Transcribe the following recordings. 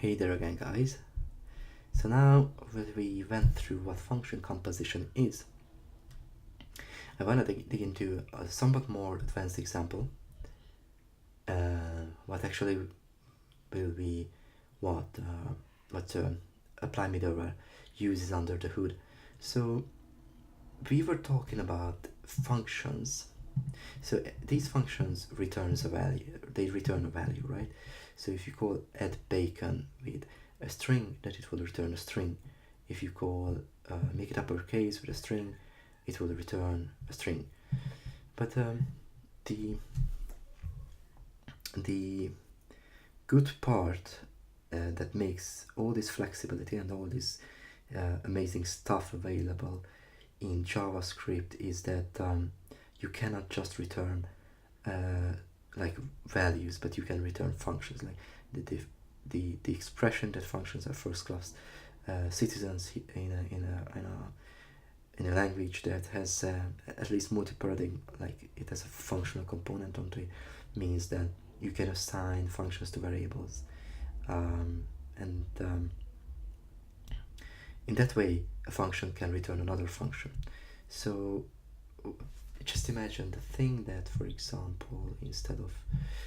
Hey there again, guys. So now that we went through what function composition is, I want to dig into a somewhat more advanced example. What actually will be what Apply Middleware uses under the hood. So we were talking about functions. So these functions returns a value. They return a value, right? So if you call add bacon with a string, that it will return a string. If you call make it uppercase with a string, it will return a string. But the good part that makes all this flexibility and all this amazing stuff available in JavaScript is that you cannot just return like values, but you can return functions. Like the expression that functions are first class citizens in a language that has at least multi-paradigm, like it has a functional component onto it, means that you can assign functions to variables, and in that way a function can return another function. So just imagine the thing that, for example, instead of,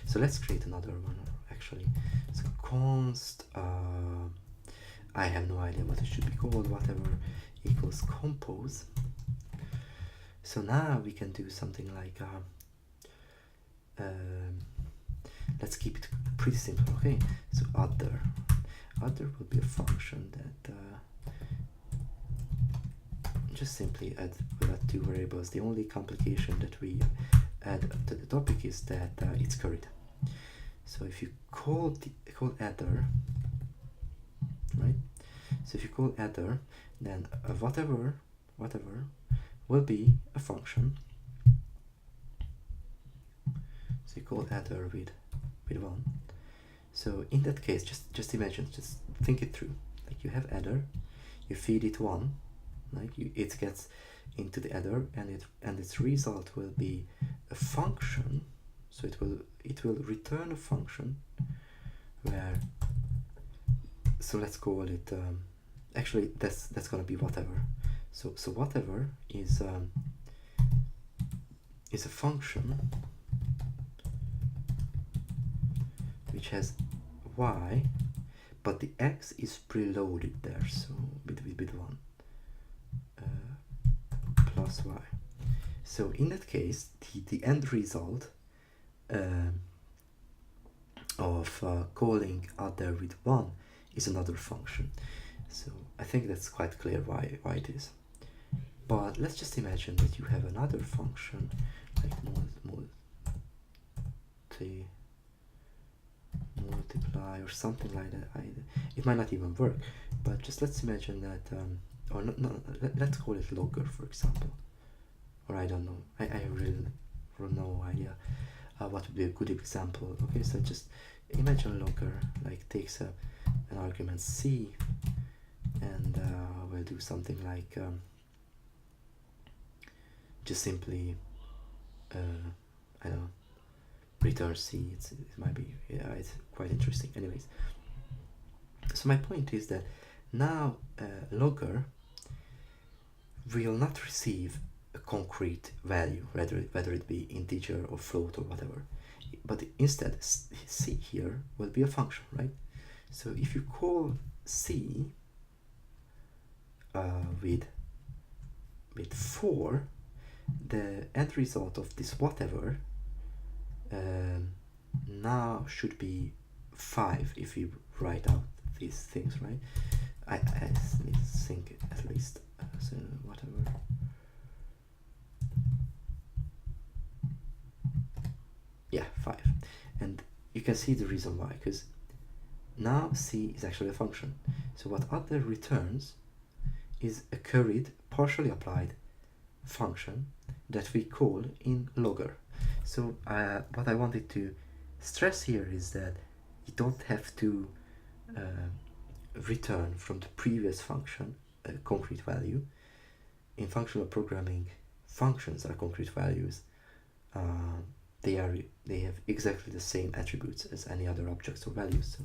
so let's create another one actually. So const I have no idea what it should be called, whatever, equals compose. So now we can do something like let's keep it pretty simple, okay? So other will be a function that just simply add two variables. The only complication that we add to the topic is that it's curried. So if you call adder, right? So if you call adder, then whatever will be a function. So you call adder with 1. So in that case, just imagine, just think it through. Like you have adder, you feed it 1, like it gets into the adder, and its result will be a function. So it will return a function where, so let's call it actually that's gonna be whatever. So whatever is a function which has y, but the x is preloaded there, so with 1 plus y. So in that case, the end result of calling other with 1 is another function. So I think that's quite clear why it is. But let's just imagine that you have another function like multiply or something like that. It might not even work, but just let's imagine that or let's call it logger, for example, or I don't know, I really have no idea what would be a good example. Okay, so just imagine logger like takes an argument c, and we'll do something like just simply I don't know, return c. It might be, yeah, it's quite interesting. Anyways, so my point is that now logger will not receive a concrete value, whether it be integer or float or whatever, but instead c here will be a function, right? So if you call c with 4, the end result of this whatever now should be 5 if you write out these things, right? I need to think at least. So whatever. Yeah, 5. And you can see the reason why, because now c is actually a function. So what other returns is a curried, partially applied function that we call in logger. So what I wanted to stress here is that you don't have to return from the previous function a concrete value. In functional programming, functions are concrete values. They have exactly the same attributes as any other objects or values. So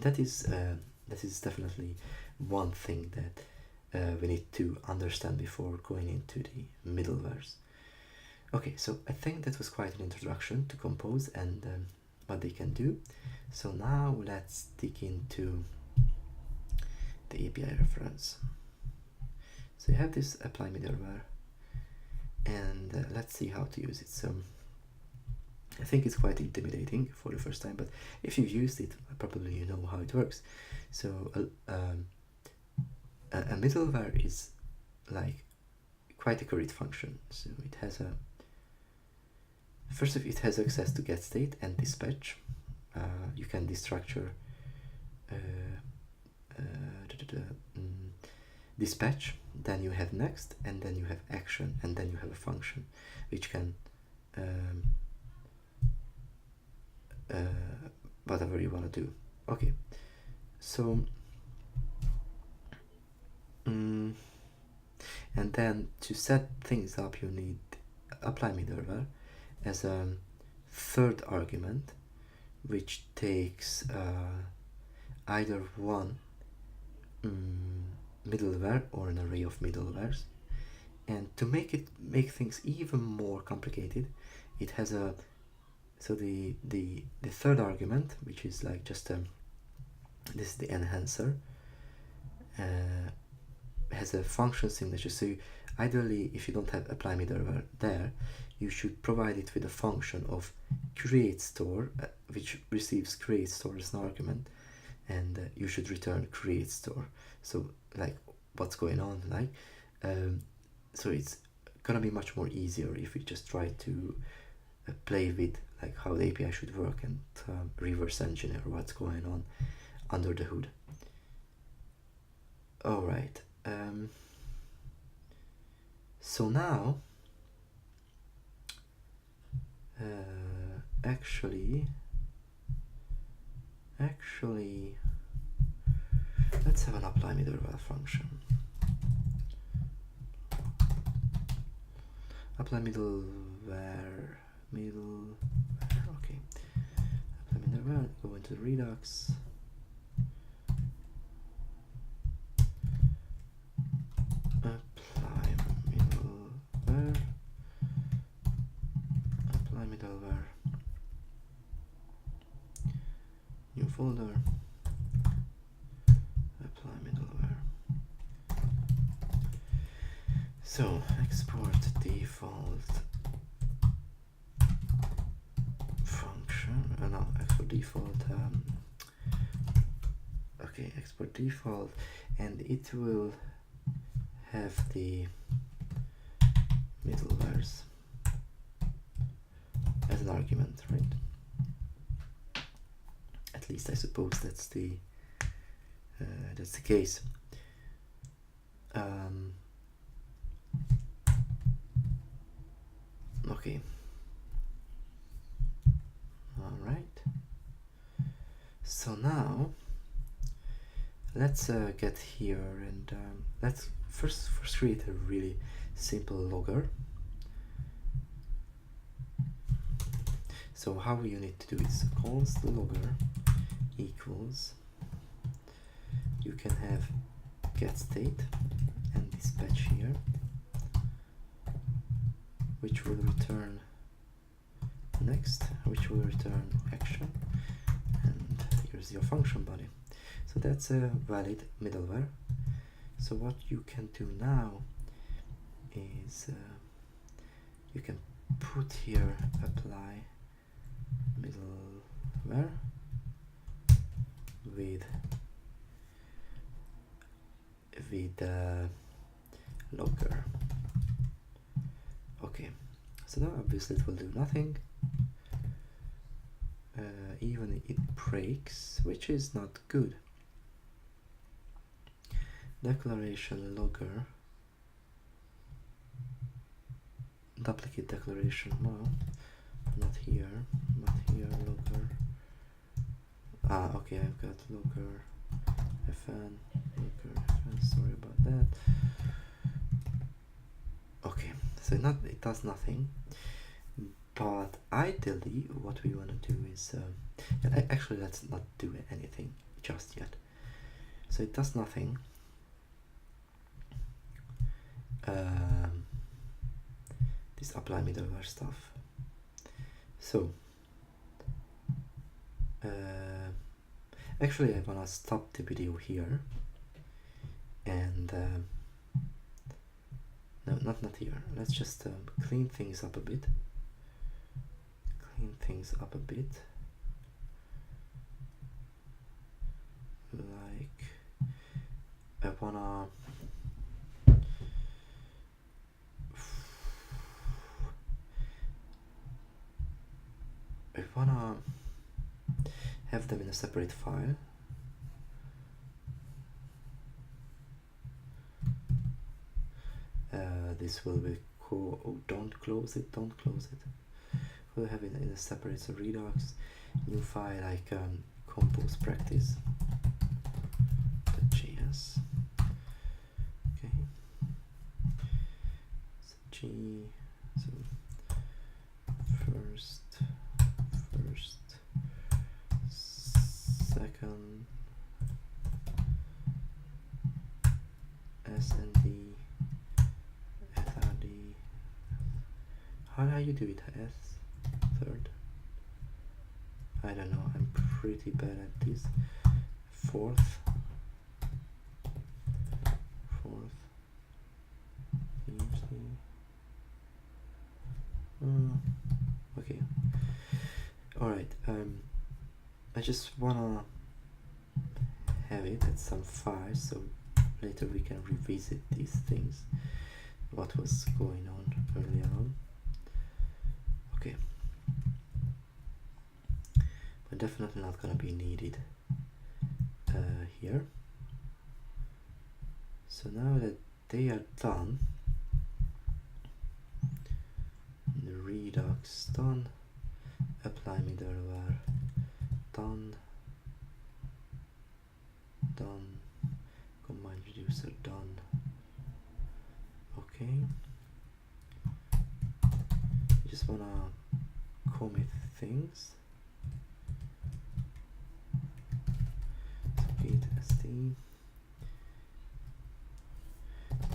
that is definitely one thing that we need to understand before going into the middlewares. Okay, so I think that was quite an introduction to Compose and what they can do. So now let's dig into the API reference. So you have this apply middleware, and let's see how to use it. So I think it's quite intimidating for the first time, but if you've used it, probably you know how it works. So a middleware is like quite a great function. So it has a first of it has access to get state and dispatch. You can destructure dispatch, then you have next, and then you have action, and then you have a function which can whatever you want to do. Okay, so and then to set things up you need apply middleware as a third argument, which takes either one middleware or an array of middlewares. And to make things even more complicated, it has a the third argument, which is like just this is the enhancer, has a function signature. So ideally, if you don't have apply middleware there, you should provide it with a function of create store, which receives create store as an argument, and you should return create store. So like what's going on, like so it's gonna be much more easier if we just try to play with like how the API should work and reverse engineer what's going on under the hood. All right. So now actually let's have an apply middleware function. Apply middleware, okay. Apply middleware, go into Redux. Apply middleware, new folder, apply middleware. So export default function, no, export default, okay, export default, and it will have the middlewares as an argument, right? At least I suppose that's the case. Okay. All right. So now let's get here and let's first create a really simple logger. So how you need to do is const logger equals, you can have get state and dispatch here, which will return next, which will return action, and here's your function body. So that's a valid middleware. So what you can do now is you can put here apply middleware with logger. Okay, so now obviously it will do nothing. Even it breaks, which is not good. Declaration logger, duplicate declaration, no, not here, logger. Okay, I've got logger fn, sorry about that. Okay, so it does nothing, but ideally what we want to do is actually let's not do anything, just yet. So it does nothing. This apply middleware stuff. So actually I wanna stop the video here and no, not here. Let's just clean things up a bit. Like I wanna have them in a separate file. This will be cool. Oh, don't close it. We'll have it in a separate, so Redux, new file like compose practice.js. Okay. So first, second, SND, SRD. How do you do it? Third. I don't know. I'm pretty bad at this. Fourth. Okay. All right. I just wanna have it at some file, so later we can revisit these things. What was going on earlier on. Okay. But definitely not gonna be needed here. So now that they are done, the Redux done, apply middleware done, combine reducer done. Okay. Just wanna commit things. Git st,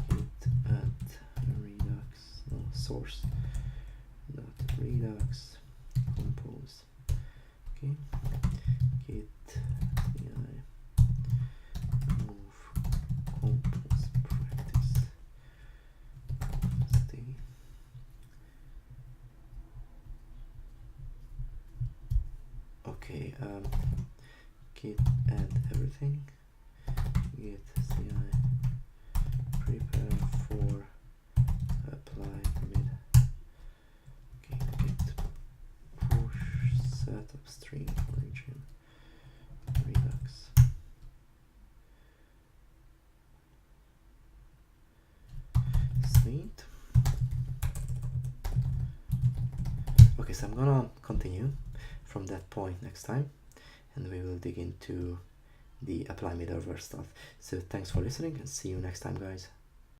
git add redux, no, source dot redux compose. Okay, git ci move compose practice stay. Okay, git add everything, git ci prepare for apply mid. Okay, git push set upstream origin redux. Sweet. Okay, so I'm gonna continue from that point next time, and we will dig into the apply middleware stuff. So thanks for listening and see you next time, guys.